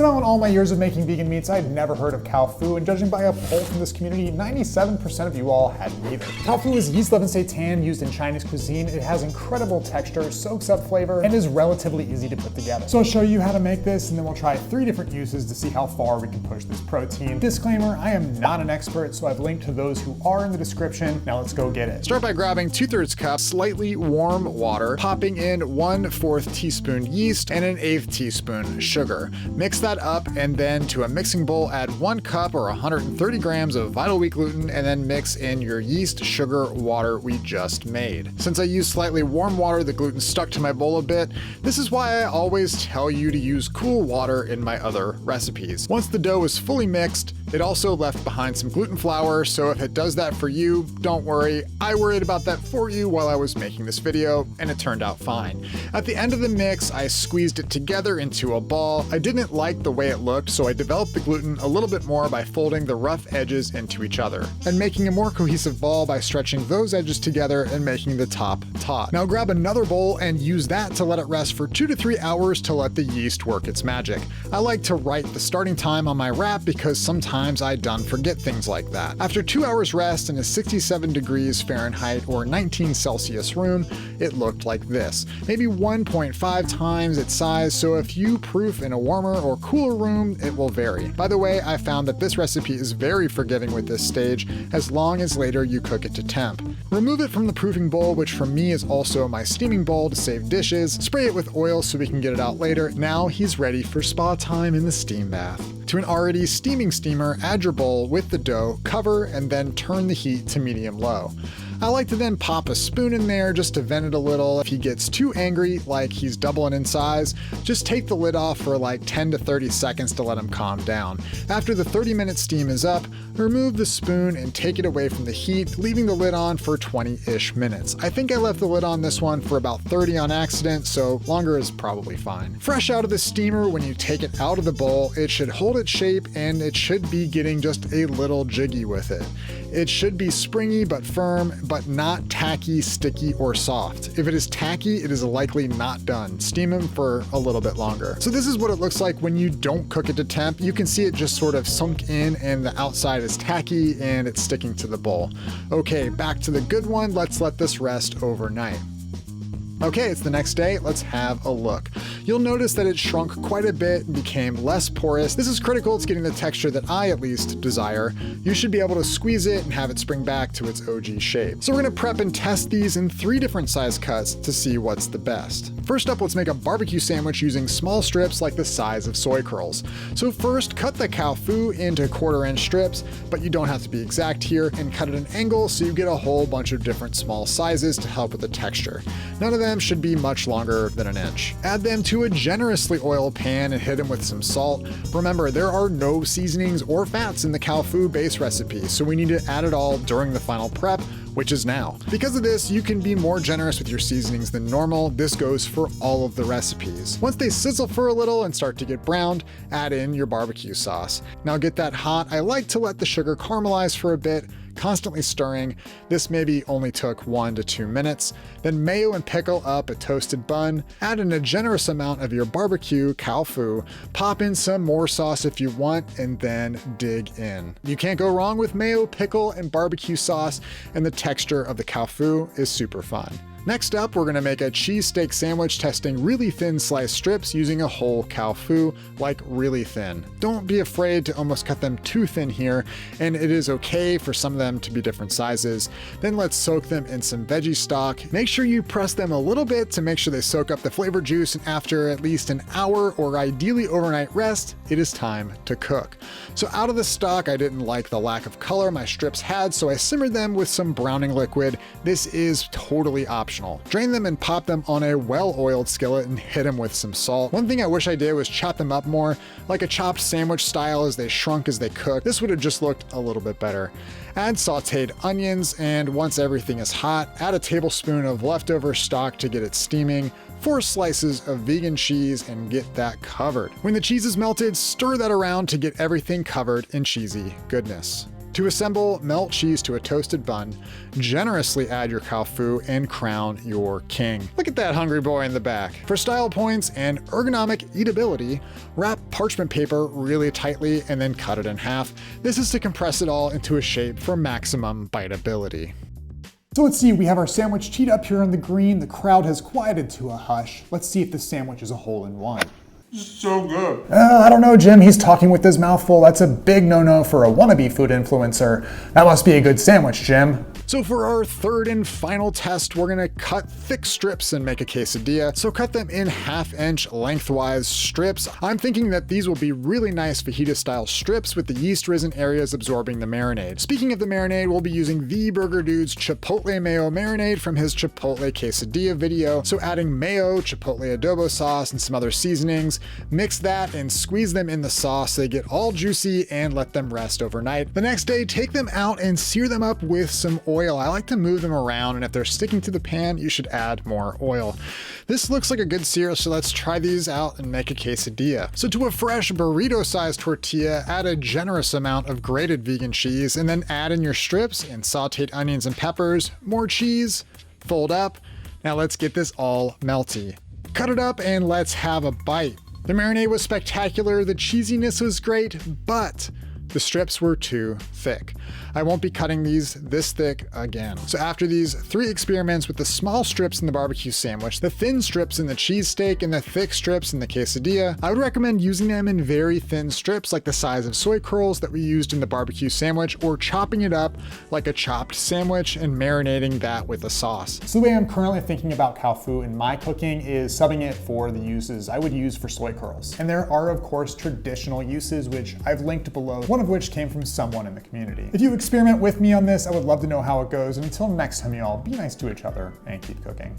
Somehow in all my years of making vegan meats, I'd never heard of Kao Fu, and judging by a poll from this community, 97% of you all hadn't either. Kao Fu is yeast leavened seitan used in Chinese cuisine. It has incredible texture, soaks up flavor, and is relatively easy to put together. So I'll show you how to make this, and then we'll try 3 different uses to see how far we can push this protein. Disclaimer, I am not an expert, so I've linked to those who are in the description. Now let's go get it. Start by grabbing 2/3 cup slightly warm water, popping in 1/4 teaspoon yeast and an 1/8 teaspoon sugar. Mix that up, and then to a mixing bowl add 1 cup or 130 grams of vital wheat gluten, and then mix in your yeast, sugar, water we just made. Since I used slightly warm water, the gluten stuck to my bowl a bit. This is why I always tell you to use cool water in my other recipes. Once the dough is fully mixed, it also left behind some gluten flour, so if it does that for you, don't worry. I worried about that for you while I was making this video, and it turned out fine. At the end of the mix, I squeezed it together into a ball. I didn't like the way it looked, so I developed the gluten a little bit more by folding the rough edges into each other, and making a more cohesive ball by stretching those edges together and making the top taut. Now grab another bowl and use that to let it rest for 2 to 3 hours to let the yeast work its magic. I like to write the starting time on my wrap because sometimes I done forget things like that. After 2 hours rest in a 67 degrees Fahrenheit or 19 Celsius room, it looked like this. Maybe 1.5 times its size, so if you proof in a warmer or cooler room, it will vary. By the way, I found that this recipe is very forgiving with this stage, as long as later you cook it to temp. Remove it from the proofing bowl, which for me is also my steaming bowl to save dishes. Spray it with oil so we can get it out later. Now he's ready for spa time in the steam bath. To an already steaming steamer, add your bowl with the dough, cover, and then turn the heat to medium-low. I like to then pop a spoon in there just to vent it a little. If he gets too angry, like he's doubling in size, just take the lid off for like 10 to 30 seconds to let him calm down. After the 30-minute steam is up, remove the spoon and take it away from the heat, leaving the lid on for 20-ish minutes. I think I left the lid on this one for about 30 on accident, so longer is probably fine. Fresh out of the steamer, when you take it out of the bowl, it should hold its shape and it should be getting just a little jiggy with it. It should be springy but firm, but not tacky, sticky, or soft. If it is tacky, it is likely not done. Steam them for a little bit longer. So this is what it looks like when you don't cook it to temp. You can see it just sort of sunk in and the outside is tacky and it's sticking to the bowl. Okay, back to the good one. Let's let this rest overnight. Okay, it's the next day, let's have a look. You'll notice that it shrunk quite a bit and became less porous. This is critical to getting the texture that I at least desire. You should be able to squeeze it and have it spring back to its OG shape. So we're gonna prep and test these in 3 different size cuts to see what's the best. First up, let's make a barbecue sandwich using small strips like the size of soy curls. So first, cut the Kao Fu into 1/4-inch strips, but you don't have to be exact here, and cut at an angle so you get a whole bunch of different small sizes to help with the texture. None of them should be much longer than an inch. Add them to a generously oiled pan and hit them with some salt. Remember, there are no seasonings or fats in the Kao Fu base recipe, so we need to add it all during the final prep, which is now. Because of this, you can be more generous with your seasonings than normal. This goes for all of the recipes. Once they sizzle for a little and start to get browned, add in your barbecue sauce. Now get that hot. I like to let the sugar caramelize for a bit, constantly stirring. This maybe only took 1 to 2 minutes. Then mayo and pickle up a toasted bun. Add in a generous amount of your barbecue Kao Fu. Pop in some more sauce if you want, and then dig in. You can't go wrong with mayo, pickle, and barbecue sauce, and the texture of the Kao Fu is super fun. Next up, we're gonna make a cheesesteak sandwich testing really thin sliced strips using a whole Kao Fu, like really thin. Don't be afraid to almost cut them too thin here, and it is okay for some of them to be different sizes. Then let's soak them in some veggie stock. Make sure you press them a little bit to make sure they soak up the flavor juice, and after at least an hour or ideally overnight rest, it is time to cook. So out of the stock, I didn't like the lack of color my strips had, so I simmered them with some browning liquid. This is totally optional. Drain them and pop them on a well-oiled skillet and hit them with some salt. One thing I wish I did was chop them up more, like a chopped sandwich style as they shrunk as they cooked. This would have just looked a little bit better. Add sauteed onions, and once everything is hot, add a tablespoon of leftover stock to get it steaming, 4 slices of vegan cheese, and get that covered. When the cheese is melted, stir that around to get everything covered in cheesy goodness. To assemble, melt cheese to a toasted bun, generously add your Kao Fu, and crown your king. Look at that hungry boy in the back. For style points and ergonomic eatability, wrap parchment paper really tightly and then cut it in half. This is to compress it all into a shape for maximum biteability. So let's see, we have our sandwich teed up here on the green. The crowd has quieted to a hush. Let's see if the sandwich is a hole-in-one. So good. I don't know, Jim. He's talking with his mouth full. That's a big no-no for a wannabe food influencer. That must be a good sandwich, Jim. So for our third and final test, we're gonna cut thick strips and make a quesadilla. So cut them in 1/2-inch lengthwise strips. I'm thinking that these will be really nice fajita style strips with the yeast risen areas absorbing the marinade. Speaking of the marinade, we'll be using the Burger Dude's Chipotle Mayo marinade from his Chipotle Quesadilla video. So adding mayo, Chipotle adobo sauce, and some other seasonings. Mix that and squeeze them in the sauce so they get all juicy and let them rest overnight. The next day, take them out and sear them up with some oil. I like to move them around, and if they're sticking to the pan, you should add more oil. This looks like a good sear, so let's try these out and make a quesadilla. So to a fresh burrito-sized tortilla, add a generous amount of grated vegan cheese, and then add in your strips and sauteed onions and peppers, more cheese, fold up. Now let's get this all melty. Cut it up and let's have a bite. The marinade was spectacular, the cheesiness was great, but the strips were too thick. I won't be cutting these this thick again. So after these 3 experiments with the small strips in the barbecue sandwich, the thin strips in the cheesesteak, and the thick strips in the quesadilla, I would recommend using them in very thin strips like the size of soy curls that we used in the barbecue sandwich, or chopping it up like a chopped sandwich and marinating that with a sauce. So the way I'm currently thinking about Kao Fu in my cooking is subbing it for the uses I would use for soy curls. And there are of course traditional uses, which I've linked below, one of which came from someone in the community. If you experiment with me on this, I would love to know how it goes, and until next time y'all, be nice to each other and keep cooking.